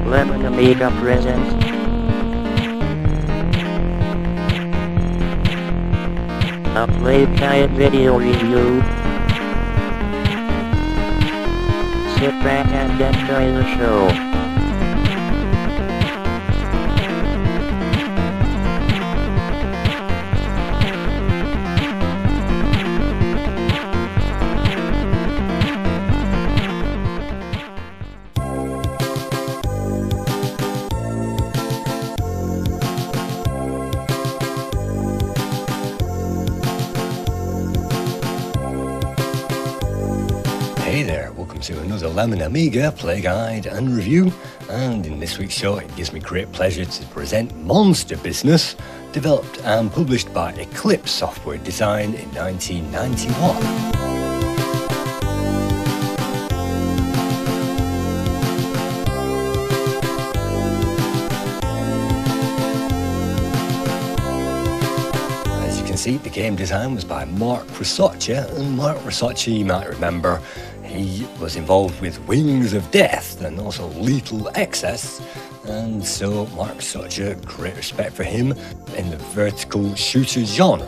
Lemon Amiga presents a Playguide video review. Sit back and enjoy the show. Hey there, welcome to another Lemon Amiga Playguide and review, and in this week's show it gives me great pleasure to present Monster Business, developed and published by Eclipse Software Design in 1991. The game design was by Mark Rosaccia, and Mark Rosaccia, you might remember, he was involved with Wings of Death and also Lethal Excess, and so Mark Rosaccia, great respect for him in the vertical shooter genre.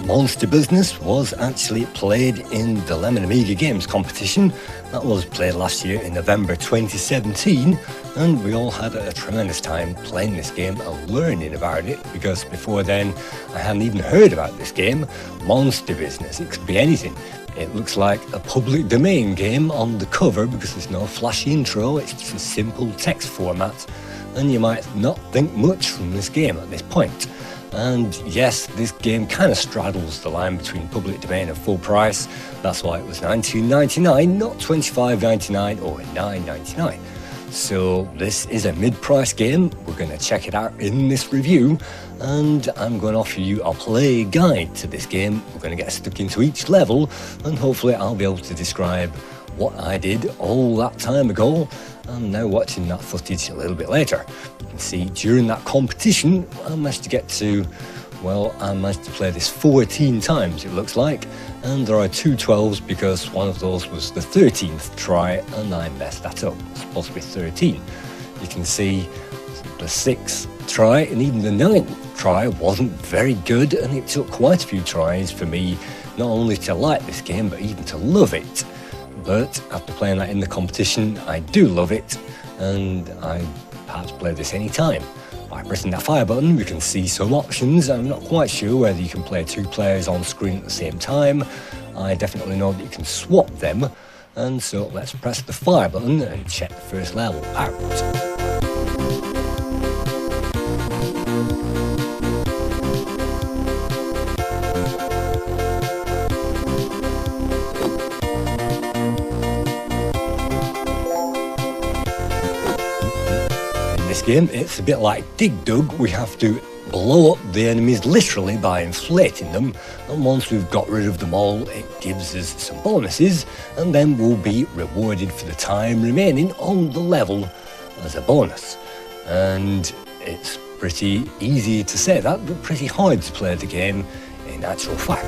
Monster Business was actually played in the Lemon Amiga Games competition that was played last year in November 2017, and we all had a tremendous time playing this game and learning about it, because before then I hadn't even heard about this game, Monster Business. It could be anything. It looks like a public domain game on the cover because there's no flashy intro, it's just a simple text format, and you might not think much from this game at this point. And yes, this game kind of straddles the line between public domain and full price. That's why it was $19.99, not $25.99 or $9.99. So this is a mid-price game. We're going to check it out in this review, and I'm going to offer you a play guide to this game. We're going to get stuck into each level, and hopefully I'll be able to describe what I did all that time ago. I'm now watching that footage a little bit later. You can see during that competition I managed to play this 14 times, it looks like, and there are 2 12s because one of those was the 13th try and I messed that up. It's supposed to be 13. You can see the 6th try and even the 9th try wasn't very good, and it took quite a few tries for me not only to like this game but even to love it. But after playing that in the competition, I do love it, and I perhaps play this any time. By pressing that fire button, we can see some options. I'm not quite sure whether you can play 2 players on screen at the same time. I definitely know that you can swap them, and so let's press the fire button and check the first level out. Game, it's a bit like Dig Dug. We have to blow up the enemies literally by inflating them, and once we've got rid of them all it gives us some bonuses, and then we'll be rewarded for the time remaining on the level as a bonus. And it's pretty easy to say that, but pretty hard to play the game in actual fact.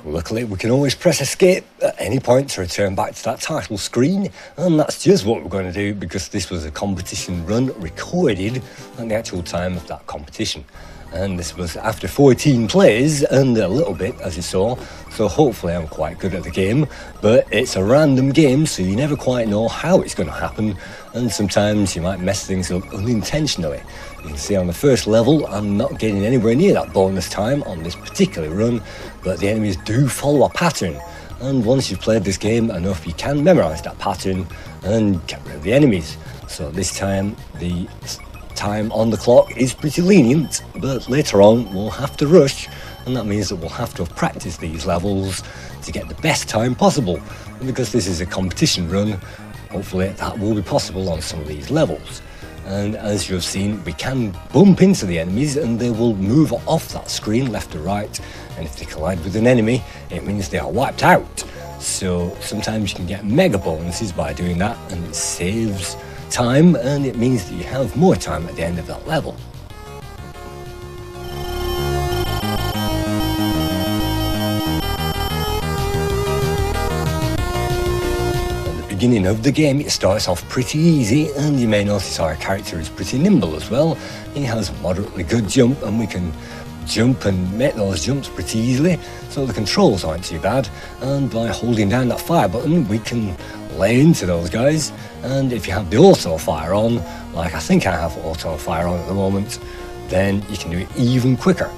Luckily, we can always press escape at any point to return back to that title screen, and that's just what we're going to do because this was a competition run recorded at the actual time of that competition. And this was after 14 plays and a little bit, as you saw, so hopefully I'm quite good at the game, but it's a random game, so you never quite know how it's going to happen, and sometimes you might mess things up unintentionally. You can see on the first level I'm not getting anywhere near that bonus time on this particular run, but the enemies do follow a pattern, and once you've played this game enough you can memorise that pattern and get rid of the enemies. So this time the time on the clock is pretty lenient, but later on we'll have to rush, and that means that we'll have to have practiced these levels to get the best time possible. And because this is a competition run, hopefully that will be possible on some of these levels. And as you've seen, we can bump into the enemies and they will move off that screen left to right, and if they collide with an enemy it means they are wiped out. So sometimes you can get mega bonuses by doing that, and it saves time and it means that you have more time at the end of that level. Beginning of the game, it starts off pretty easy, and you may notice our character is pretty nimble as well. He has a moderately good jump, and we can jump and make those jumps pretty easily, so the controls aren't too bad. And by holding down that fire button we can lay into those guys, and if you have the auto fire on, like I think I have auto fire on at the moment, then you can do it even quicker.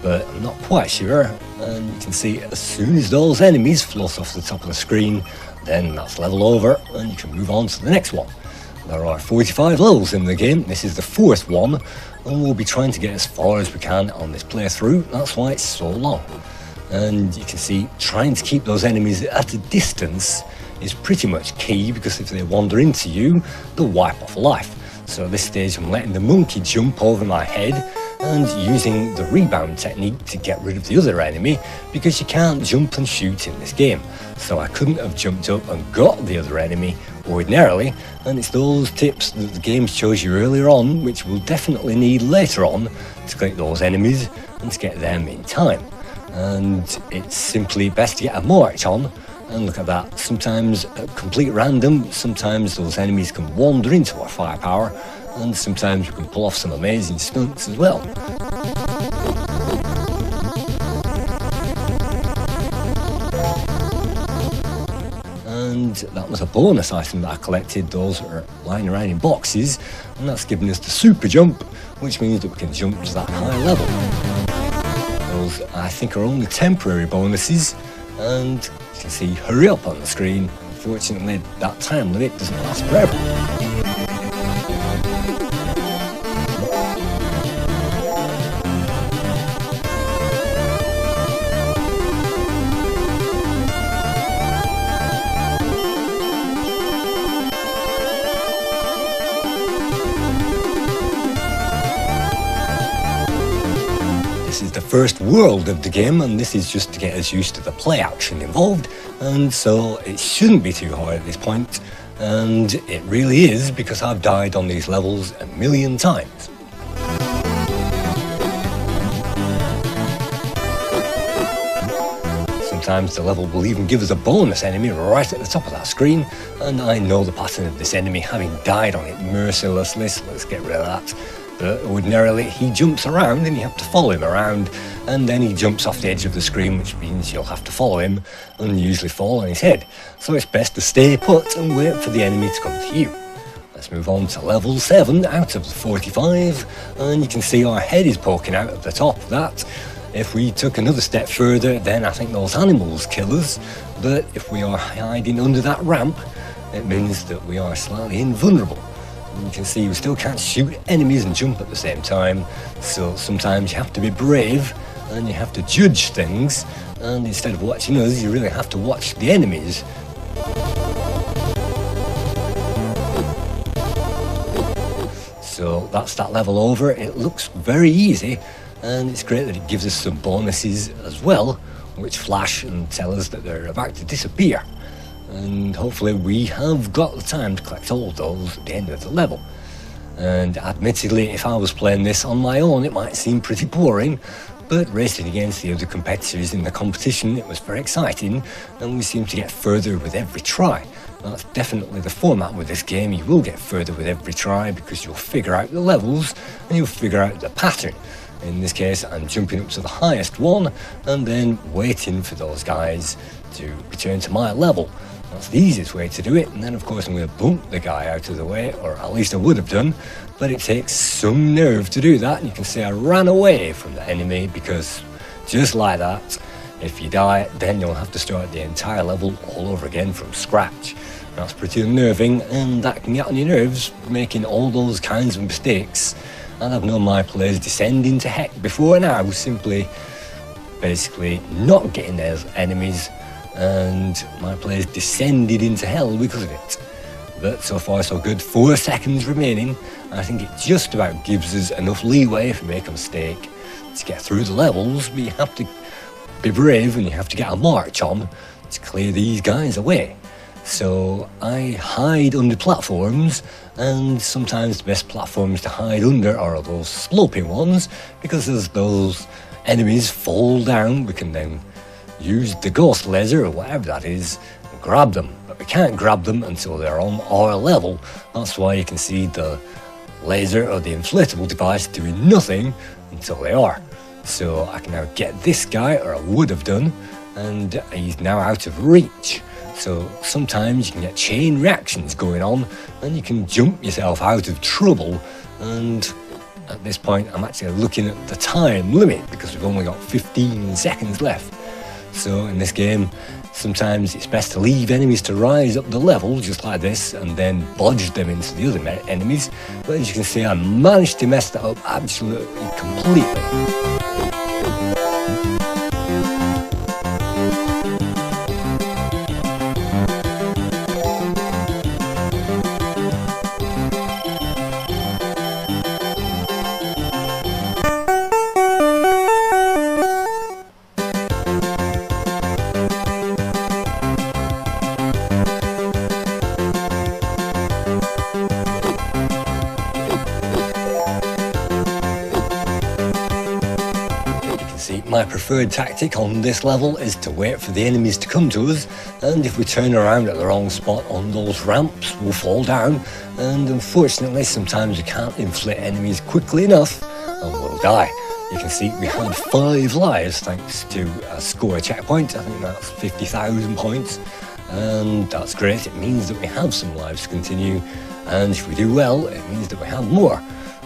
But I'm not quite sure, and you can see as soon as those enemies float off the top of the screen, then that's level over and you can move on to the next one. There are 45 levels in the game. This is the 4th one, and we'll be trying to get as far as we can on this playthrough. That's why it's so long. And you can see trying to keep those enemies at a distance is pretty much key, because if they wander into you, they'll wipe off life. So at this stage I'm letting the monkey jump over my head and using the rebound technique to get rid of the other enemy, because you can't jump and shoot in this game. So I couldn't have jumped up and got the other enemy ordinarily, and it's those tips that the game shows you earlier on which we'll definitely need later on to collect those enemies and to get them in time. And it's simply best to get a march on, and look at that, sometimes at complete random, sometimes those enemies can wander into our firepower, and sometimes we can pull off some amazing stunts as well. And that was a bonus item that I collected. Those are lying around in boxes, and that's giving us the super jump, which means that we can jump to that high level. Those I think are only temporary bonuses, and you can see hurry up on the screen. Unfortunately that time limit doesn't last forever. This is the first world of the game, and this is just to get us used to the play action involved, and so it shouldn't be too hard at this point, and it really is, because I've died on these levels a million times. Sometimes the level will even give us a bonus enemy right at the top of that screen, and I know the pattern of this enemy, having died on it mercilessly, so let's get rid of that. But ordinarily he jumps around and you have to follow him around, and then he jumps off the edge of the screen, which means you'll have to follow him and usually fall on his head. So it's best to stay put and wait for the enemy to come to you. Let's move on to level 7 out of the 45, and you can see our head is poking out at the top of that. If we took another step further, then I think those animals kill us, but if we are hiding under that ramp, it means that we are slightly invulnerable. You can see we still can't shoot enemies and jump at the same time, so sometimes you have to be brave and you have to judge things, and instead of watching us you really have to watch the enemies. So that's that level over. It looks very easy, and it's great that it gives us some bonuses as well, which flash and tell us that they're about to disappear. And hopefully we have got the time to collect all of those at the end of the level. And admittedly, if I was playing this on my own it might seem pretty boring, but racing against the other competitors in the competition, it was very exciting, and we seem to get further with every try. That's definitely the format with this game. You will get further with every try because you'll figure out the levels and you'll figure out the pattern. In this case I'm jumping up to the highest one and then waiting for those guys to return to my level. That's the easiest way to do it, and then of course I'm going to bump the guy out of the way, or at least I would have done, but it takes some nerve to do that, and you can see I ran away from the enemy, because just like that, if you die then you'll have to start the entire level all over again from scratch. That's pretty unnerving, and that can get on your nerves, making all those kinds of mistakes. And I've known my players descend into heck before now, simply basically not getting their enemies, and my players descended into hell because of it. But so far so good, 4 seconds remaining. I think it just about gives us enough leeway if we make a mistake to get through the levels, but you have to be brave and you have to get a march on to clear these guys away. So I hide under platforms, and sometimes the best platforms to hide under are those sloping ones, because as those enemies fall down, we can then use the ghost laser or whatever that is and grab them. But we can't grab them until they're on our level. That's why you can see the laser or the inflatable device doing nothing until they are. So I can now get this guy, or I would have done, and he's now out of reach. So sometimes you can get chain reactions going on, and you can jump yourself out of trouble. And at this point I'm actually looking at the time limit, because we've only got 15 seconds left. So in this game, sometimes it's best to leave enemies to rise up the level, just like this, and then bodge them into the other enemies. But as you can see, I managed to mess that up absolutely completely. My preferred tactic on this level is to wait for the enemies to come to us, and if we turn around at the wrong spot on those ramps, we'll fall down, and unfortunately sometimes we can't inflate enemies quickly enough and we'll die. You can see we had 5 lives thanks to a score checkpoint. I think that's 50,000 points, and that's great. It means that we have some lives to continue, and if we do well, it means that we have more.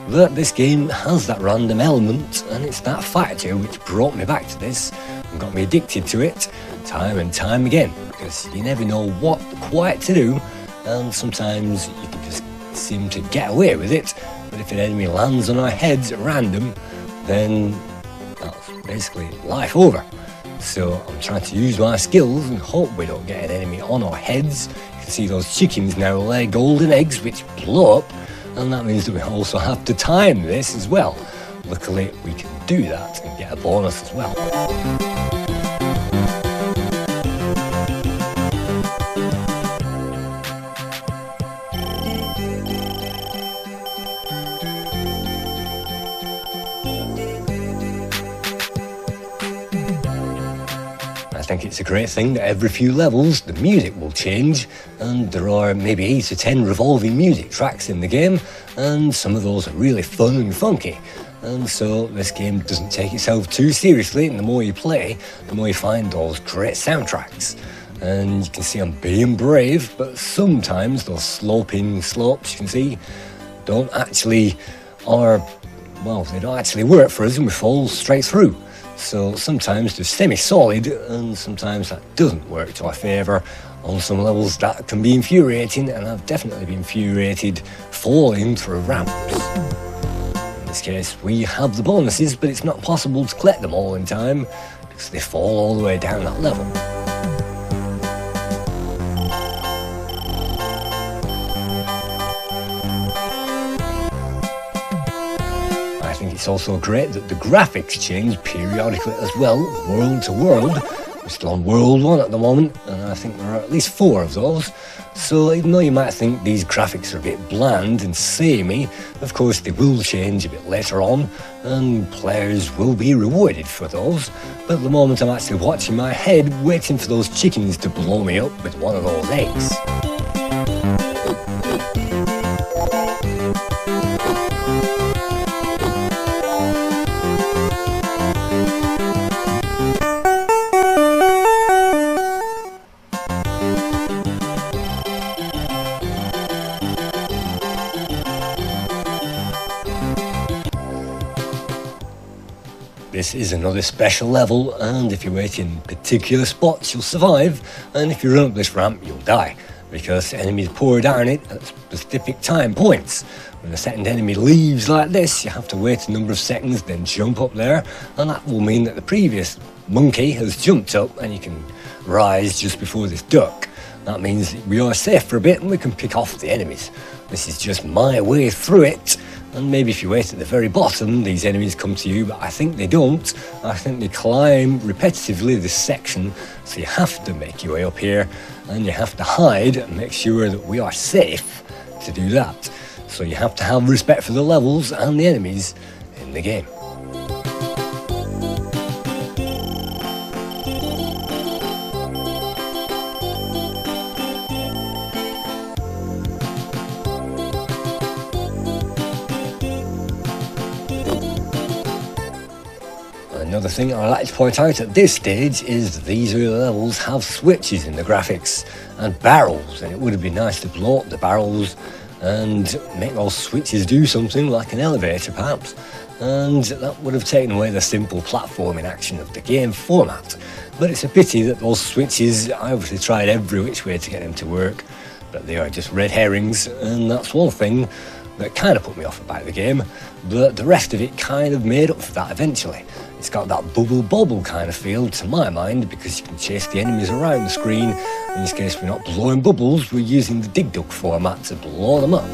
But this game has that random element, and it's that factor which brought me back to this and got me addicted to it time and time again, because you never know what quite to do, and sometimes you can just seem to get away with it, but if an enemy lands on our heads at random, then that's basically life over. So I'm trying to use my skills and hope we don't get an enemy on our heads. You can see those chickens now lay golden eggs which blow up, and that means that we also have to time this as well. Luckily we can do that and get a bonus as well. I think it's a great thing that every few levels the music will change, and there are maybe 8 to 10 revolving music tracks in the game, and some of those are really fun and funky. And so this game doesn't take itself too seriously, and the more you play, the more you find those great soundtracks. And you can see I'm being brave, but sometimes those sloping slopes, you can see, they don't actually work for us, and we fall straight through. So sometimes they're semi-solid, and sometimes that doesn't work to our favour. On some levels that can be infuriating, and I've definitely been infuriated falling through ramps. In this case we have the bonuses, but it's not possible to collect them all in time because they fall all the way down that level. It's also great that the graphics change periodically as well, world to world. We're still on World 1 at the moment, and I think there are at least 4 of those. So even though you might think these graphics are a bit bland and samey, of course they will change a bit later on, and players will be rewarded for those. But at the moment I'm actually watching my head, waiting for those chickens to blow me up with one of those eggs. This is another special level, and if you wait in particular spots you'll survive, and if you run up this ramp you'll die. because enemies pour down it at specific time points. When the second enemy leaves like this, you have to wait a number of seconds, then jump up there, and that will mean that the previous monkey has jumped up and you can rise just before this duck. That means we are safe for a bit and we can pick off the enemies. This is just my way through it, and maybe if you wait at the very bottom, these enemies come to you, but I think they don't. I think they climb repetitively this section, so you have to make your way up here, and you have to hide and make sure that we are safe to do that. So you have to have respect for the levels and the enemies in the game. Another thing I like to point out at this stage is these early levels have switches in the graphics and barrels, and it would have been nice to blow up the barrels and make those switches do something like an elevator perhaps, and that would have taken away the simple platforming action of the game format. But it's a pity that those switches, I obviously tried every which way to get them to work, but they are just red herrings, and that's one thing that kind of put me off about the game, but the rest of it kind of made up for that eventually. It's got that bubble bobble kind of feel to my mind, because you can chase the enemies around the screen. In this case, we're not blowing bubbles, we're using the dig dug format to blow them up.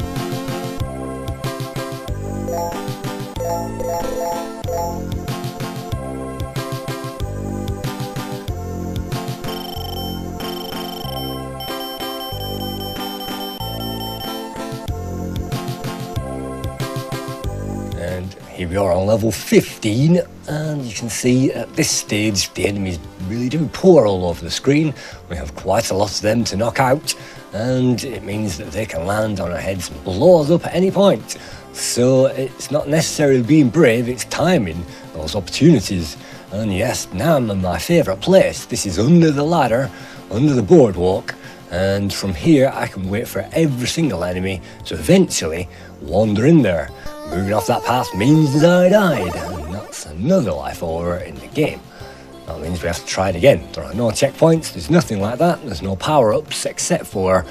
Here we are on level 15, and you can see at this stage the enemies really do pour all over the screen. We have quite a lot of them to knock out, and it means that they can land on our heads and blow us up at any point. So it's not necessarily being brave, it's timing those opportunities. And yes, now I'm in my favourite place. This is under the ladder, under the boardwalk, and from here I can wait for every single enemy to eventually wander in there. Moving off that path means that I died, and that's another life over in the game. That means we have to try it again. There are no checkpoints, there's nothing like that, there's no power-ups except for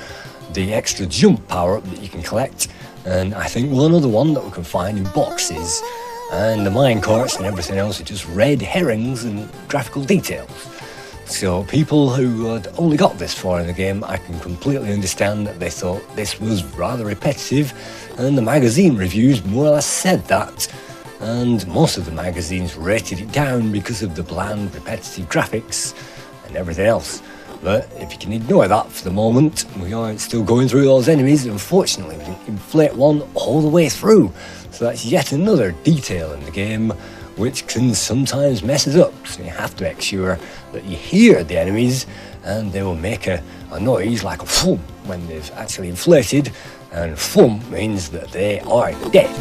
the extra jump power-up that you can collect, and I think one other one that we can find in boxes, and the minecarts and everything else are just red herrings and graphical details. So people who had only got this far in the game, I can completely understand that they thought this was rather repetitive, and the magazine reviews more or less said that, and most of the magazines rated it down because of the bland, repetitive graphics and everything else. But if you can ignore that for the moment, we are still going through those enemies. Unfortunately, we didn't inflate one all the way through, so that's yet another detail in the game which can sometimes mess us up. So you have to make sure that you hear the enemies, and they will make a noise like a thump when they've actually inflated, and thump means that they are dead.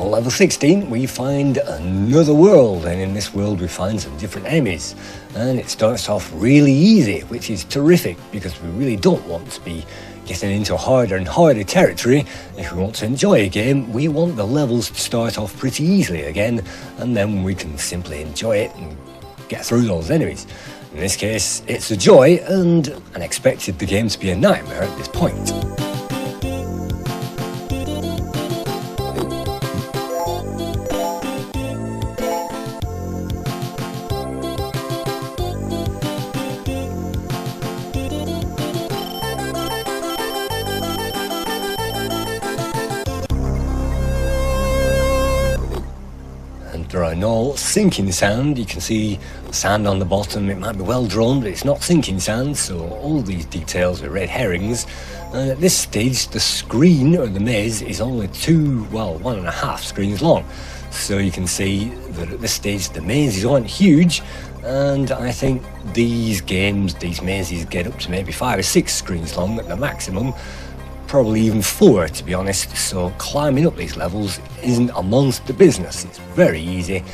Level 16, we find another world, and in this world we find some different enemies, and it starts off really easy, which is terrific because we really don't want to be getting into harder and harder territory. If we want to enjoy a game, we want the levels to start off pretty easily again, and then we can simply enjoy it and get through those enemies. In this case, it's a joy, and I expected the game to be a nightmare at this point. There are no sinking sound. You can see sand on the bottom. It might be well drawn, but it's not sinking sand, so all these details are red herrings. And at this stage, the screen, or the maze, is only 1.5 screens long. So you can see that at this stage, the mazes aren't huge, and I think these games, these mazes, get up to maybe 5 or 6 screens long at the maximum. Probably even 4, to be honest, so climbing up these levels isn't a monster business. It's very easy,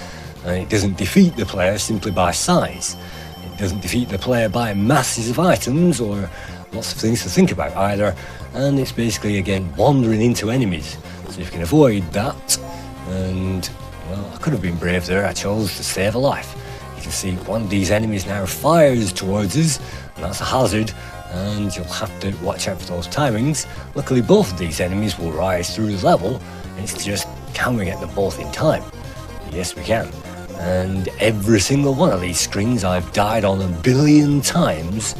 and it doesn't defeat the player simply by size. It doesn't defeat the player by masses of items or lots of things to think about either, and it's basically again wandering into enemies. So if you can avoid that, and well, I could have been brave there, I chose to save a life. You can see one of these enemies now fires towards us, and that's a hazard, and you'll have to watch out for those timings. Luckily both of these enemies will rise through the level, it's just can we get them both in time? Yes we can. And every single one of these screens I've died on 1 billion times,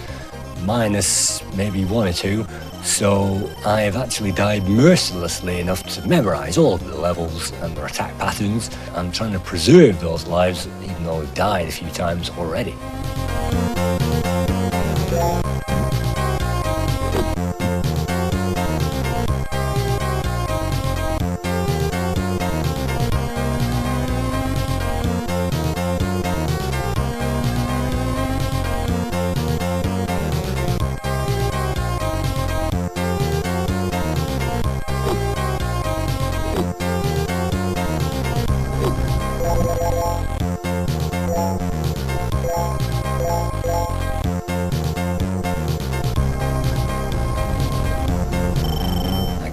minus maybe 1 or 2, so I have actually died mercilessly enough to memorise all of the levels and their attack patterns. I'm trying to preserve those lives even though I've died a few times already.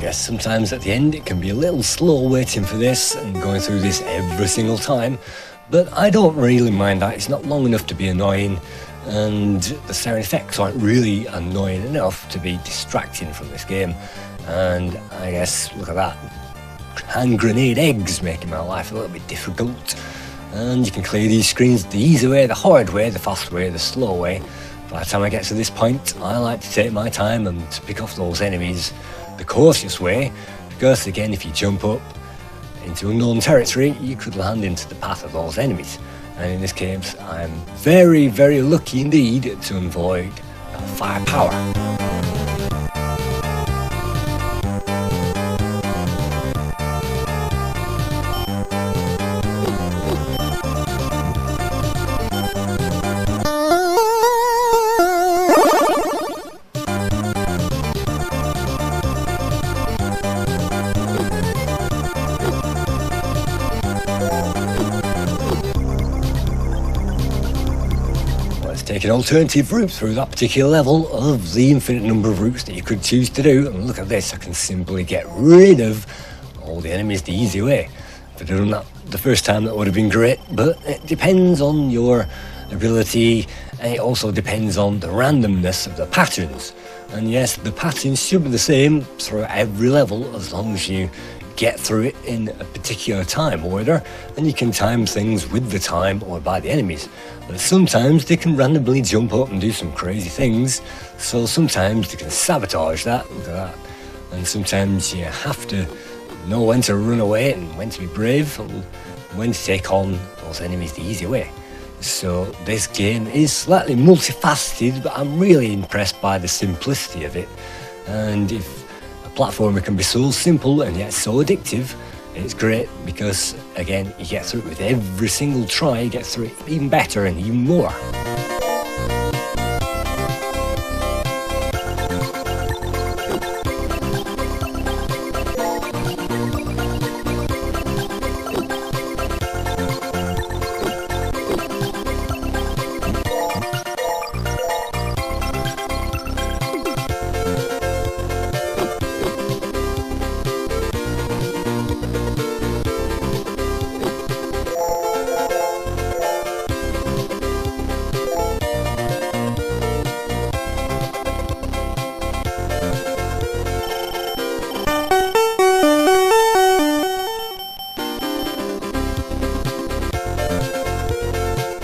Sometimes at the end it can be a little slow waiting for this and going through this every single time, but I don't really mind that. It's not long enough to be annoying, and the sound effects aren't really annoying enough to be distracting from this game. And I guess, look at that, hand grenade eggs making my life a little bit difficult. And you can clear these screens the easy way, the hard way, the fast way, the slow way. By the time I get to this point, I like to take my time and to pick off those enemies the cautious way, because again, if you jump up into unknown territory, you could land into the path of those enemies. And in this case, I'm very, very lucky indeed to avoid firepower. Take an alternative route through that particular level of the infinite number of routes that you could choose to do, and look at this, I can simply get rid of all the enemies the easy way. If I'd done that the first time, that would have been great, but it depends on your ability, and it also depends on the randomness of the patterns. And yes, the patterns should be the same throughout every level as long as you get through it in a particular time order, and you can time things with the time or by the enemies. But sometimes they can randomly jump up and do some crazy things, so sometimes they can sabotage that, look at that. And sometimes you have to know when to run away and when to be brave and when to take on those enemies the easy way. So this game is slightly multifaceted, but I'm really impressed by the simplicity of it. And if a platformer can be so simple and yet so addictive, it's great because, again, you get through it with every single try, you get through it even better and even more.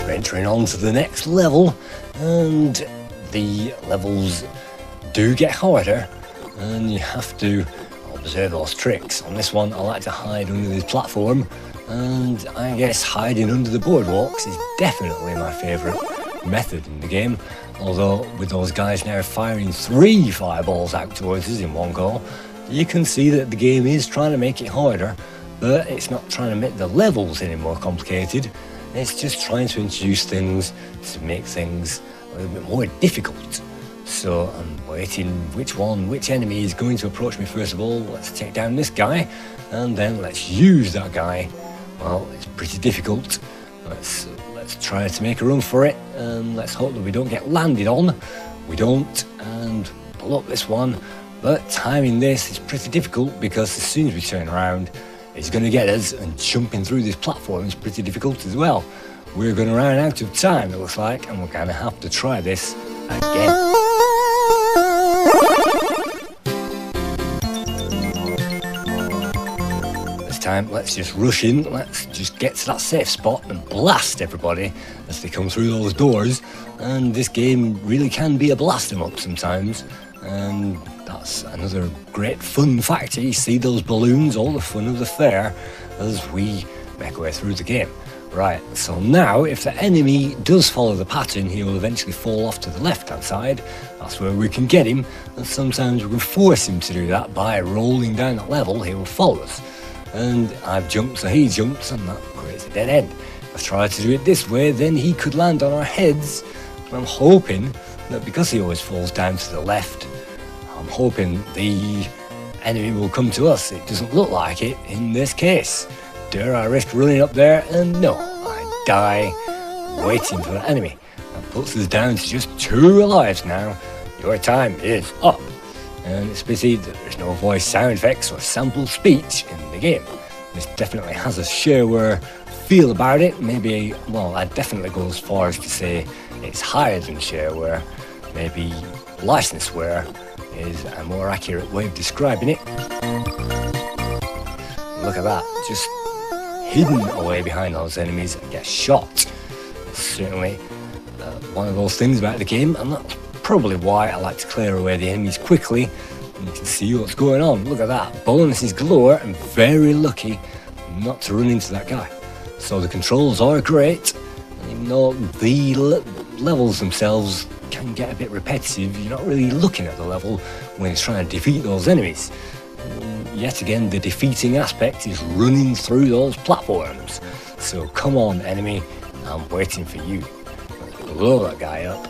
Entering on to the next level, and the levels do get harder and you have to observe those tricks. On this one I like to hide under this platform, and I guess hiding under the boardwalks is definitely my favourite method in the game, although with those guys now firing 3 fireballs out towards us in one go, you can see that the game is trying to make it harder, but it's not trying to make the levels any more complicated. It's just trying to introduce things to make things a little bit more difficult. So I'm waiting which enemy is going to approach me first of all. Let's take down this guy, and then let's use that guy. Well, it's pretty difficult. Let's let's try to make a run for it, and let's hope that we don't get landed on. We don't, and pull up this one. But timing this is pretty difficult because as soon as we turn around, it's going to get us, and jumping through this platform is pretty difficult as well. We're going to run out of time, it looks like, and we're going to have to try this again. Time, let's just rush in, let's just get to that safe spot and blast everybody as they come through those doors. And this game really can be a blast 'em up sometimes, and that's another great fun factor. You see those balloons, all the fun of the fair as we make our way through the game. Right, so now if the enemy does follow the pattern, he will eventually fall off to the left hand side. That's where we can get him, and sometimes we can force him to do that by rolling down that level. He will follow us. And I've jumped, so he jumps, and that creates a dead end. If I try to do it this way, then he could land on our heads. But I'm hoping that because he always falls down to the left, I'm hoping the enemy will come to us. It doesn't look like it in this case. Dare I risk running up there? And no, I die waiting for the enemy. That puts us down to just 2 lives now. Your time is up. And it's pity that there's no voice sound effects or sample speech in the game. This definitely has a shareware feel about it. Maybe, well, I'd definitely go as far as to say it's higher than shareware. Maybe licenseware is a more accurate way of describing it. Look at that, just hidden away behind those enemies and get shot. Certainly one of those things about the game, and that's probably why I like to clear away the enemies quickly, and you can see what's going on. Look at that, bonuses galore, and very lucky not to run into that guy. So the controls are great, and even though the levels themselves can get a bit repetitive, you're not really looking at the level when it's trying to defeat those enemies. Yet again, the defeating aspect is running through those platforms. So come on, enemy, I'm waiting for you. Blow that guy up.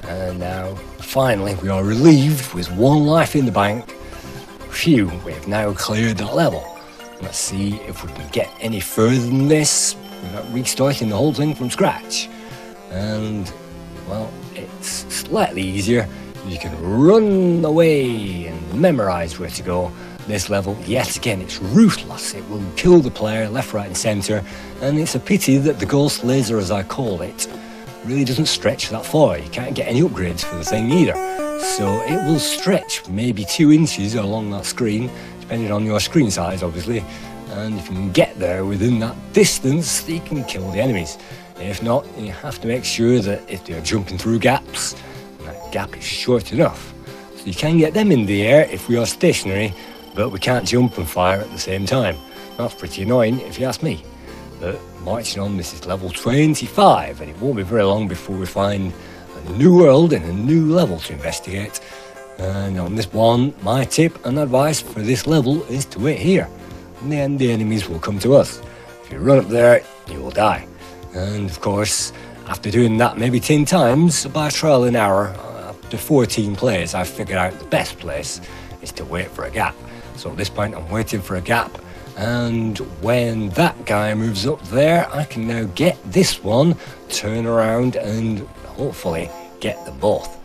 And now, finally, we are relieved with 1 life in the bank. Phew, we have now cleared that level. Let's see if we can get any further than this without restarting the whole thing from scratch. And, well, it's slightly easier. You can run away and memorize where to go. This level, yet again, it's ruthless. It will kill the player left, right and centre. And it's a pity that the ghost laser, as I call it, really doesn't stretch that far. You can't get any upgrades for the thing either. So it will stretch maybe 2 inches along that screen, depending on your screen size, obviously. And if you can get there within that distance, you can kill the enemies. If not, you have to make sure that if they're jumping through gaps, that gap is short enough. So you can get them in the air if we are stationary, but we can't jump and fire at the same time. That's pretty annoying if you ask me. But marching on, this is level 25, and it won't be very long before we find a new world and a new level to investigate. And on this one, my tip and advice for this level is to wait here, and then the enemies will come to us. If you run up there, you will die. And of course, after doing that maybe 10 times, by trial and error, after 14 plays, I've figured out the best place is to wait for a gap. So at this point, I'm waiting for a gap. And when that guy moves up there, I can now get this one, turn around and hopefully get them both.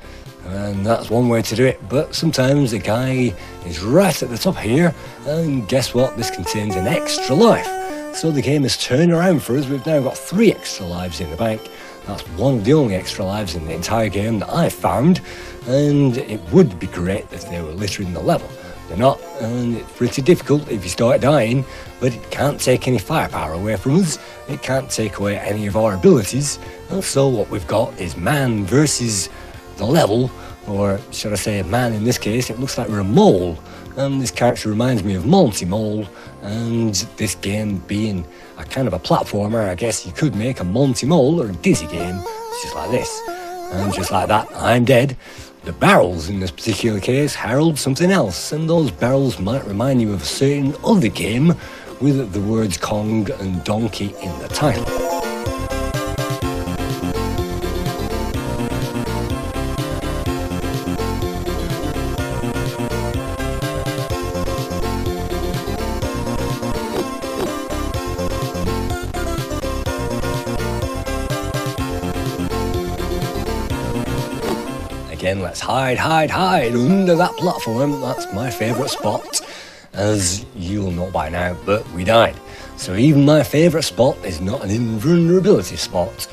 And that's one way to do it, but sometimes the guy is right at the top here, and guess what? This contains an extra life. So the game has turned around for us. We've now got 3 extra lives in the bank. That's one of the only extra lives in the entire game that I've found, and it would be great if they were littering the level. They're not, and it's pretty difficult if you start dying, but it can't take any firepower away from us. It can't take away any of our abilities, and so what we've got is man versus the level, or should I say man in this case. It looks like we're a mole, and this character reminds me of Monty Mole, and this game being a kind of a platformer, I guess you could make a Monty Mole or a Dizzy game. It's just like this, and just like that, I'm dead. The barrels in this particular case herald something else, and those barrels might remind you of a certain other game with the words Kong and Donkey in the title. again, let's hide under that platform. That's my favourite spot, as you'll know by now, but we died. So even my favourite spot is not an invulnerability spot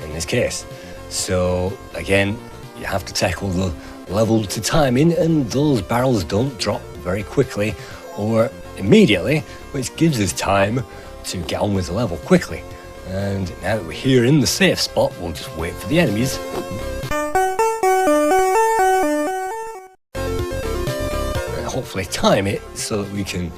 in this case. So again, you have to tackle the level to timing, and those barrels don't drop very quickly or immediately, which gives us time to get on with the level quickly. And now that we're here in the safe spot, we'll just wait for the enemies. And hopefully time it so that we can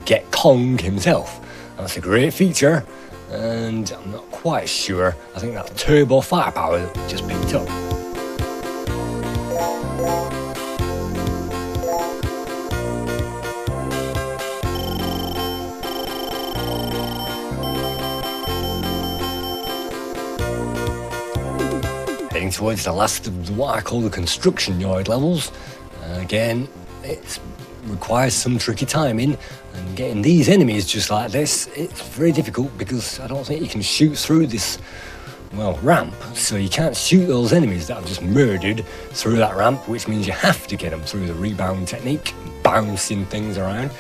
get Kong himself. That's a great feature, and I'm not quite sure. I think that's turbo firepower that we just picked up. Heading towards the last of what I call the construction yard levels. Again, it requires some tricky timing, and getting these enemies just like this, it's very difficult because I don't think you can shoot through this, well, ramp. So you can't shoot those enemies that I've just murdered through that ramp, which means you have to get them through the rebound technique, bouncing things around.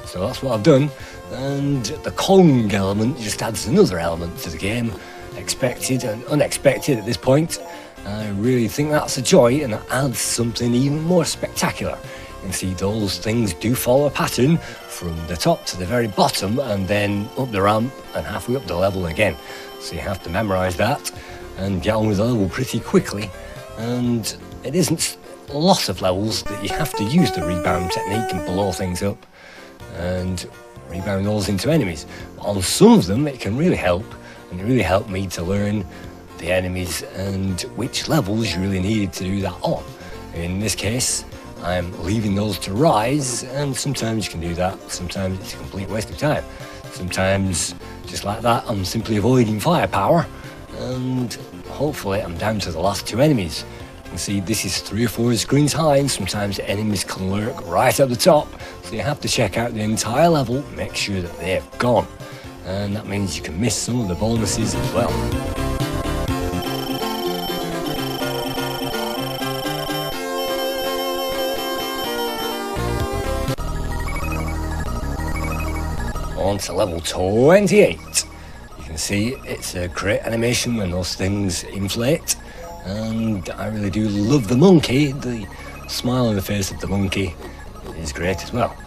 So that's what I've done, and the Kong element just adds another element to the game, expected and unexpected at this point. I really think that's a joy, and it adds something even more spectacular. You can see those things do follow a pattern from the top to the very bottom, and then up the ramp and halfway up the level again. So you have to memorise that and get on with the level pretty quickly. And it isn't a lot of levels that you have to use the rebound technique and blow things up and rebound those into enemies. But on some of them it can really help, and it really helped me to learn the enemies and which levels you really needed to do that on. In this case, I'm leaving those to rise, and sometimes you can do that, sometimes it's a complete waste of time. Sometimes, just like that, I'm simply avoiding firepower, and hopefully I'm down to the last two enemies. You can see this is 3 or 4 screens high, and sometimes enemies can lurk right at the top, so you have to check out the entire level, make sure that they're gone. And that means you can miss some of the bonuses as well. On to level 28. You can see it's a great animation when those things inflate, and I really do love the monkey. The smile on the face of the monkey is great as well.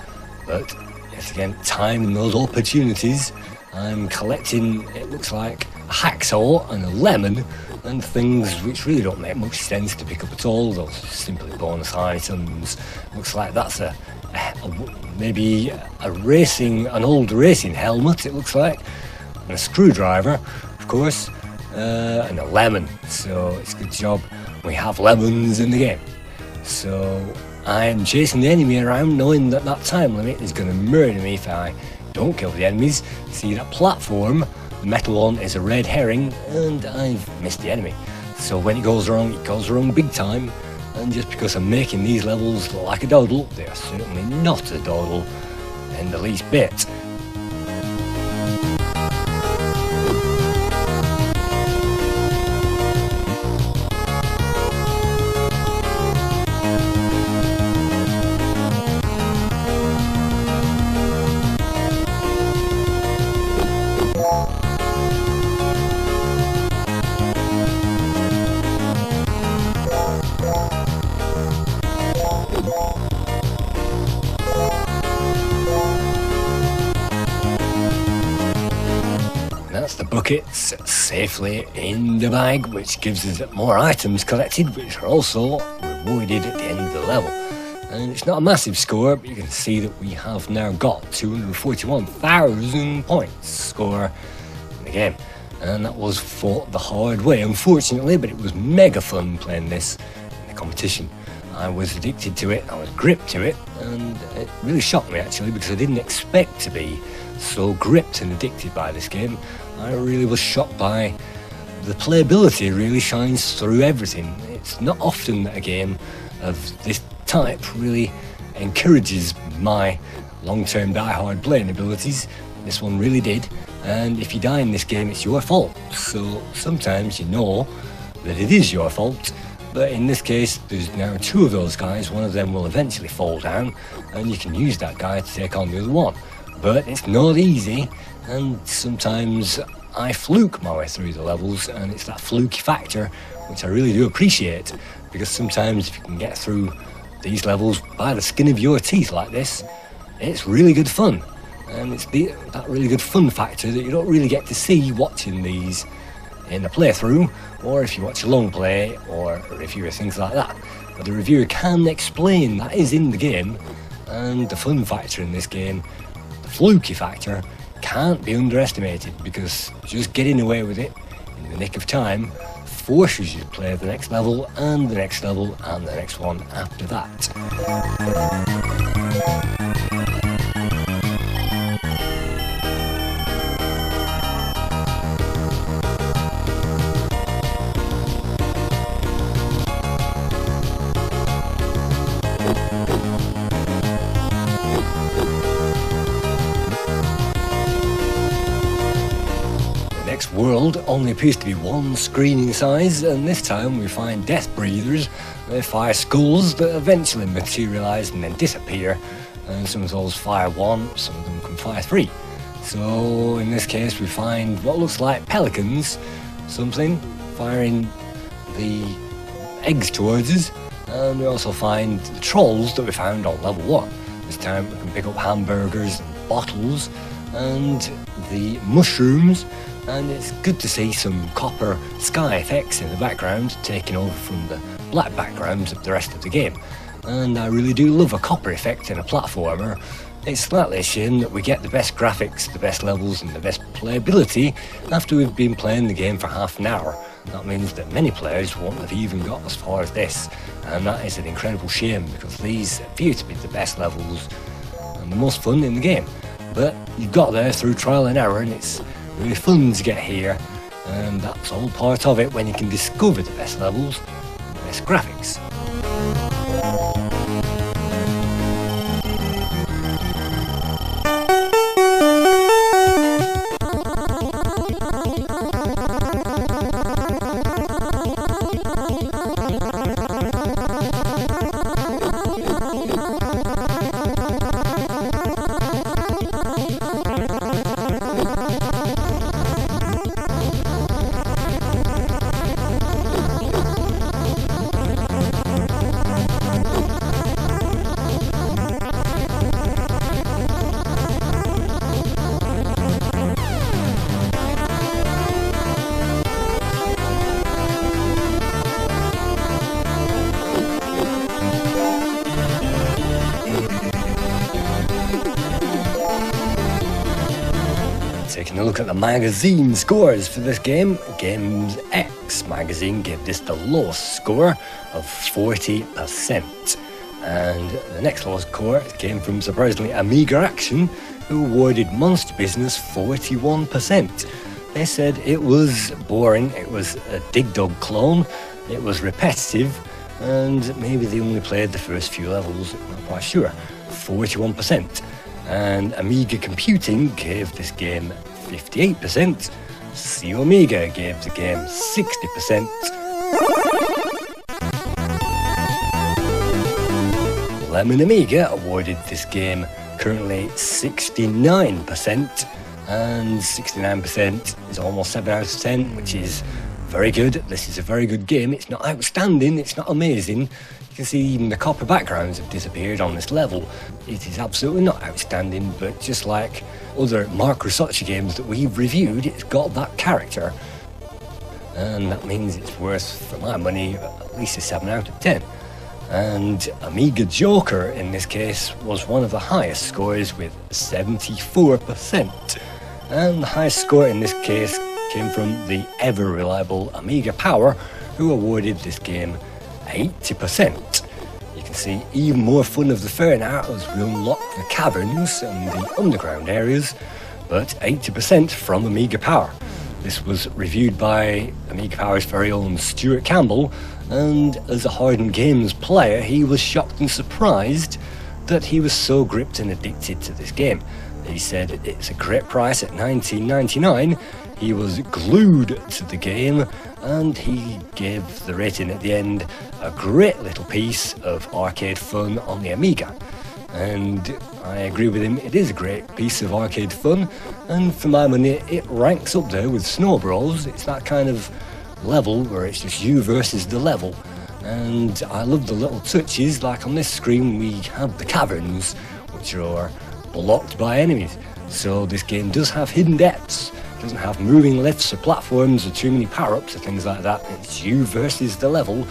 But yet again, timing those opportunities, I'm collecting, it looks like, a hacksaw and a lemon and things which really don't make much sense to pick up at all. Those are simply bonus items. Looks like that's maybe an old racing helmet, it looks like, and a screwdriver, of course, and a lemon. So it's a good job we have lemons in the game. So I am chasing the enemy around, knowing that that time limit is going to murder me if I don't kill the enemies. See that platform, the metal one is a red herring, and I've missed the enemy. So when it goes wrong big time. And just because I'm making these levels look like a doddle, they are certainly not a doddle in the least bit. That's the buckets safely in the bag, which gives us more items collected, which are also rewarded at the end of the level. And it's not a massive score, but you can see that we have now got 241,000 points score in the game. And that was fought the hard way, unfortunately, but it was mega fun playing this in the competition. I was addicted to it, I was gripped to it, and it really shocked me actually, because I didn't expect to be so gripped and addicted by this game. I really was shocked by the playability. Really shines through everything. It's not often that a game of this type really encourages my long-term die-hard playing abilities. This one really did, and if you die in this game, it's your fault. So sometimes you know that it is your fault, but in this case there's now two of those guys. One of them will eventually fall down and you can use that guy to take on the other one. But it's not easy, and sometimes I fluke my way through the levels, and it's that fluky factor which I really do appreciate, because sometimes if you can get through these levels by the skin of your teeth like this, it's really good fun. And it's that really good fun factor that you don't really get to see watching these in a playthrough, or if you watch a long play or a review or things like that. But the reviewer can explain that is in the game, and the fun factor in this game, the fluky factor, can't be underestimated, because just getting away with it in the nick of time forces you to play the next level and the next level and the next one after that. Next world only appears to be one screen in size, and this time we find death breathers. They fire skulls that eventually materialise and then disappear, and some of those fire one, some of them can fire three. So in this case we find what looks like pelicans, something, firing the eggs towards us, and we also find the trolls that we found on level 1. This time we can pick up hamburgers and bottles and the mushrooms, and it's good to see some copper sky effects in the background taking over from the black backgrounds of the rest of the game. And I really do love a copper effect in a platformer. It's slightly a shame that we get the best graphics, the best levels and the best playability after we've been playing the game for half an hour. That means that many players won't have even got as far as this, and that is an incredible shame, because these appear to be the best levels and the most fun in the game. But you got there through trial and error, and it's really fun to get here, and that's all part of it when you can discover the best levels and the best graphics. Taking a look at the magazine scores for this game, Games X magazine gave this the lowest score of 40%. And the next lowest score came from, surprisingly, Amiga Action, who awarded Monster Business 41%. They said it was boring, it was a Dig Dug clone, it was repetitive, and maybe they only played the first few levels, not quite sure. 41%. And Amiga Computing gave this game 58%. C Amiga gave the game 60%. Lemon Amiga awarded this game currently 69%, and 69% is almost 7 out of 10, which is very good. This is a very good game. It's not outstanding, it's not amazing. You can see even the copper backgrounds have disappeared on this level. It is absolutely not outstanding, but just like other Mark Rusocci games that we've reviewed, it's got that character. And that means it's worth, for my money, at least a 7 out of 10. And Amiga Joker, in this case, was one of the highest scores with 74%. And the highest score in this case came from the ever-reliable Amiga Power, who awarded this game 80%. You can see even more fun of the fair now as we unlock the caverns and the underground areas, but 80% from Amiga Power. This was reviewed by Amiga Power's very own Stuart Campbell, and as a hardened games player he was shocked and surprised that he was so gripped and addicted to this game. He said it's a great price at $19.99. He was glued to the game, and he gave the rating at the end a great little piece of arcade fun on the Amiga. And I agree with him, it is a great piece of arcade fun, and for my money it ranks up there with Snow Bros. It's that kind of level where it's just you versus the level. And I love the little touches, like on this screen we have the caverns, which are blocked by enemies. So this game does have hidden depths. It doesn't have moving lifts or platforms or too many power-ups or things like that. It's you versus the level.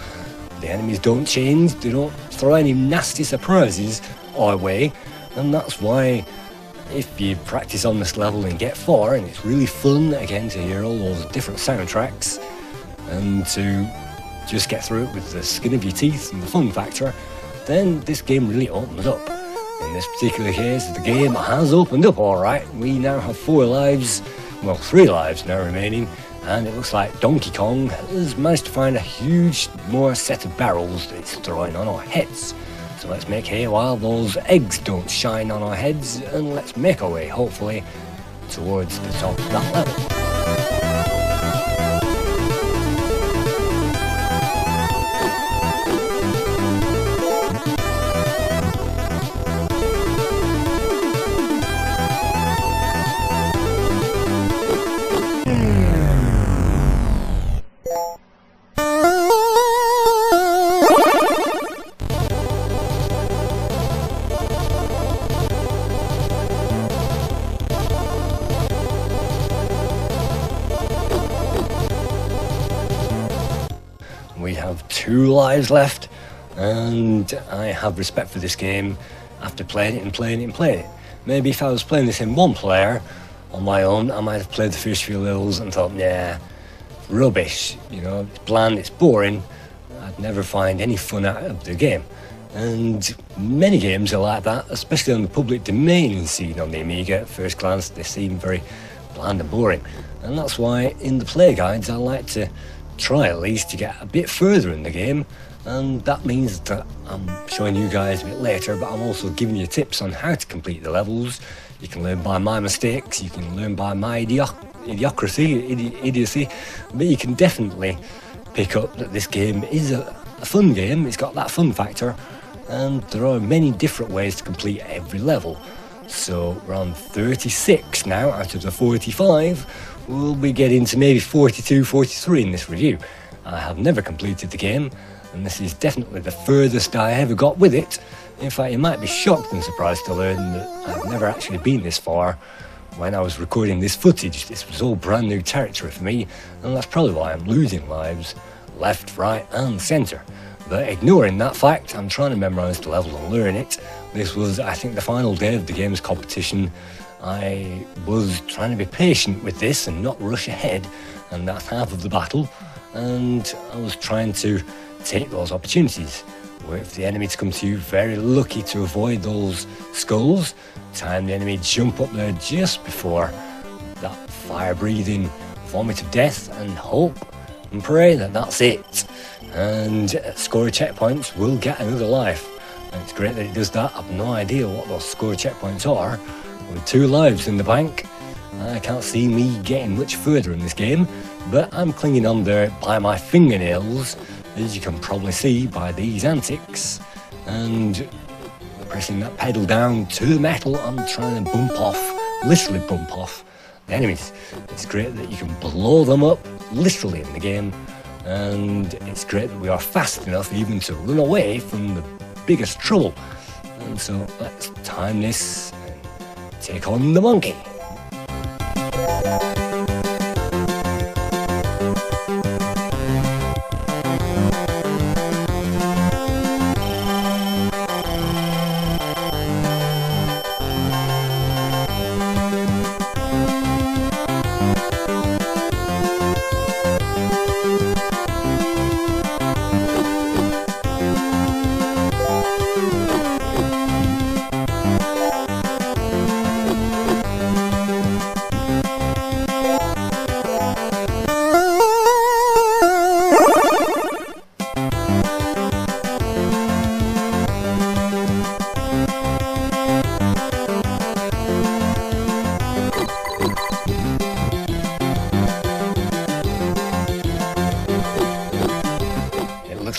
The enemies don't change, they don't throw any nasty surprises our way, and that's why if you practice on this level and get far, and it's really fun again to hear all those different soundtracks and to just get through it with the skin of your teeth and the fun factor, then this game really opens up. In this particular case, the game has opened up alright. We now have 4 lives, well 3 lives now remaining, and it looks like Donkey Kong has managed to find a huge more set of barrels that it's throwing on our heads. So let's make hay while those eggs don't shine on our heads, and let's make our way, hopefully, towards the top of that level. We have 2 lives left, and I have respect for this game after playing it and playing it and playing it. Maybe if I was playing this in 1 player on my own, I might have played the first few levels and thought, nah, rubbish, you know, it's bland, it's boring. I'd never find any fun out of the game. And many games are like that, especially on the public domain scene on the Amiga. At first glance, they seem very bland and boring. And that's why in the Playguides I like to try at least to get a bit further in the game, and that means that I'm showing you guys a bit later, but I'm also giving you tips on how to complete the levels. You can learn by my mistakes, you can learn by my idiocy, but you can definitely pick up that this game is a fun game. It's got that fun factor, and there are many different ways to complete every level. So we're on 36 now out of the 45. We'll be getting to maybe 42, 43 in this review. I have never completed the game, and this is definitely the furthest I ever got with it. In fact, you might be shocked and surprised to learn that I've never actually been this far. When I was recording this footage, this was all brand new territory for me, and that's probably why I'm losing lives left, right and centre. But ignoring that fact, I'm trying to memorise the level and learn it. This was, I think, the final day of the game's competition. I was trying to be patient with this and not rush ahead, and that's half of the battle, and I was trying to take those opportunities. Wait for the enemy to come to you, very lucky to avoid those skulls, time the enemy jump up there just before that fire-breathing vomit of death, and hope and pray that that's it. And score checkpoints will get another life, and it's great that it does that. I've no idea what those score checkpoints are. With 2 lives in the bank, I can't see me getting much further in this game, but I'm clinging on there by my fingernails, as you can probably see by these antics, and pressing that pedal down to the metal. I'm trying to bump off, literally bump off, the enemies. It's great that you can blow them up, literally in the game, and it's great that we are fast enough even to run away from the biggest trouble. And so let's time this. Take on the monkey.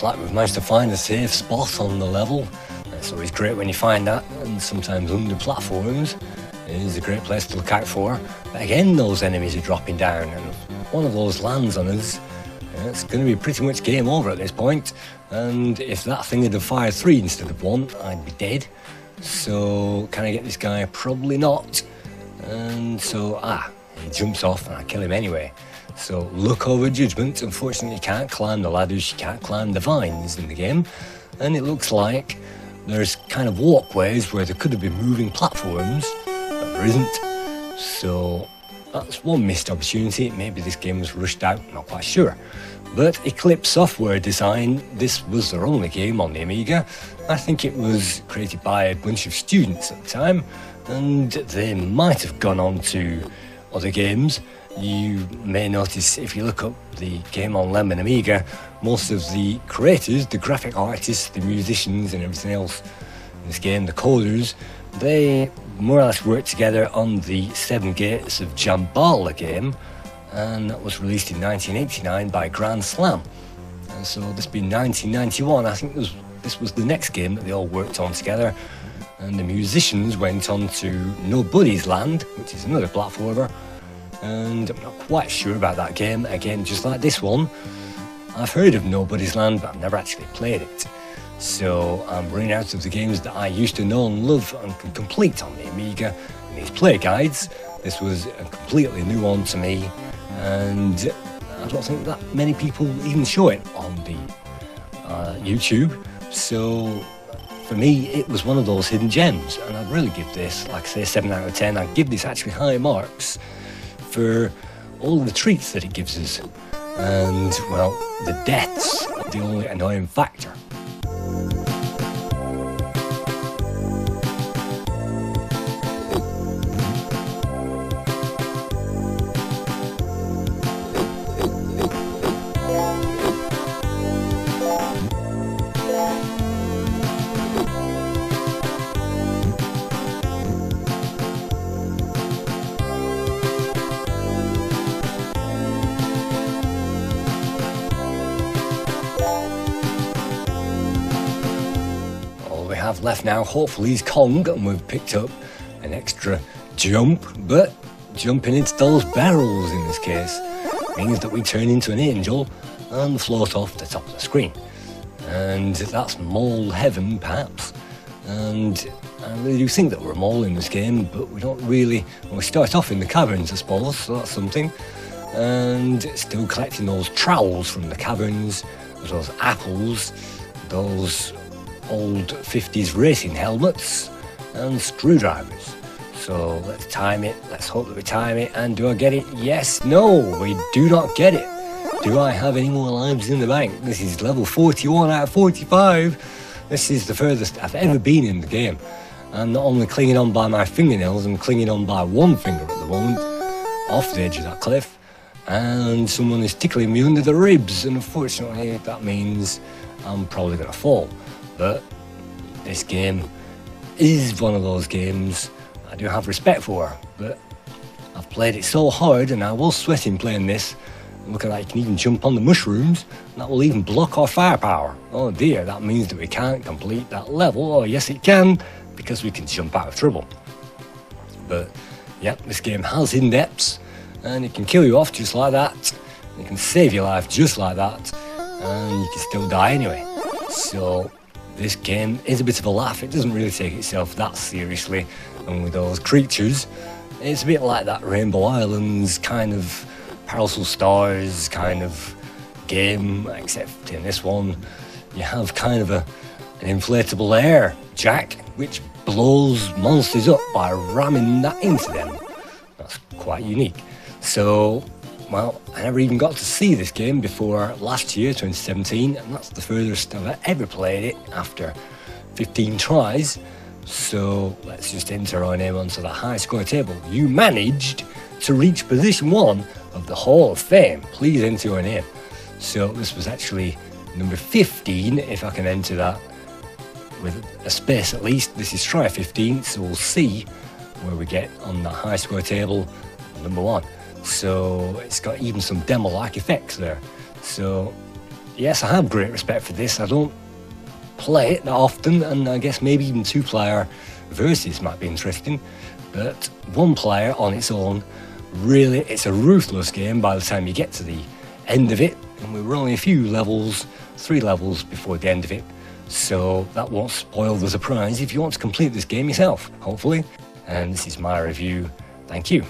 looks like we've managed to find a safe spot on the level. It's always great when you find that, and sometimes under platforms is a great place to look out for. But again, those enemies are dropping down, and if one of those lands on us, it's going to be pretty much game over at this point. And if that thing had fired 3 instead of 1, I'd be dead. So can I get this guy? Probably not. And so he jumps off and I kill him anyway. So luck over judgment. Unfortunately, you can't climb the ladders, you can't climb the vines in the game. And it looks like there's kind of walkways where there could have been moving platforms, but there isn't. So that's one missed opportunity. Maybe this game was rushed out, not quite sure. But Eclipse Software Design, this was their only game on the Amiga. I think it was created by a bunch of students at the time, and they might have gone on to other games. You may notice if you look up the game on Lemon Amiga, most of the creators, the graphic artists, the musicians and everything else in this game, the coders, they more or less worked together on the 7 Gates of Jambala game, and that was released in 1989 by Grand Slam. And so this being 1991, I think this was the next game that they all worked on together. And the musicians went on to Nobody's Land, which is another platformer, and I'm not quite sure about that game. Again, just like this one, I've heard of Nobody's Land, but I've never actually played it. So I'm running out of the games that I used to know and love and can complete on the Amiga in these play guides. This was a completely new one to me, and I don't think that many people even show it on the YouTube. So for me, it was one of those hidden gems, and I'd really give this, like I say, 7 out of 10. I'd give this actually high marks for all the treats that it gives us. And, well, the deaths are the only annoying factor. Left now hopefully is Kong, and we've picked up an extra jump, but jumping into those barrels in this case means that we turn into an angel and float off the top of the screen, and that's mole heaven perhaps. And I really do think that we're a mole in this game, but we don't really. Well, we start off in the caverns, I suppose, so that's something, and still collecting those trowels from the caverns, those apples, those old 50s racing helmets and screwdrivers. So let's time it, let's hope that we time it. And do I get it? Yes, no, we do not get it. Do I have any more lives in the bank? This is level 41 out of 45. This is the furthest I've ever been in the game. I'm not only clinging on by my fingernails, I'm clinging on by one finger at the moment, off the edge of that cliff, and someone is tickling me under the ribs, and unfortunately that means I'm probably going to fall. But this game is one of those games I do have respect for, but I've played it so hard and I was sweating playing this. Look at that, you can even jump on the mushrooms, and that will even block our firepower. Oh dear, that means that we can't complete that level. Oh yes it can, because we can jump out of trouble. But yeah, this game has hidden depths, and it can kill you off just like that. It can save your life just like that, and you can still die anyway. So this game is a bit of a laugh. It doesn't really take itself that seriously, and with those creatures, it's a bit like that Rainbow Islands kind of Parcel Stars kind of game, except in this one you have kind of an inflatable air jack which blows monsters up by ramming that into them. That's quite unique. So, well, I never even got to see this game before last year, 2017, and that's the furthest I've ever played it after 15 tries. So let's just enter our name onto the high score table. You managed to reach position 1 of the Hall of Fame. Please enter your name. So this was actually number 15, if I can enter that with a space at least. This is try 15, so we'll see where we get on the high score table, number 1. So it's got even some demo-like effects there. So yes, I have great respect for this. I don't play it that often, and I guess maybe even 2-player versus might be interesting, but 1 player on its own, really, it's a ruthless game by the time you get to the end of it, and we were only a few levels, 3 levels before the end of it, so that won't spoil the surprise if you want to complete this game yourself, hopefully. And this is my review. Thank you.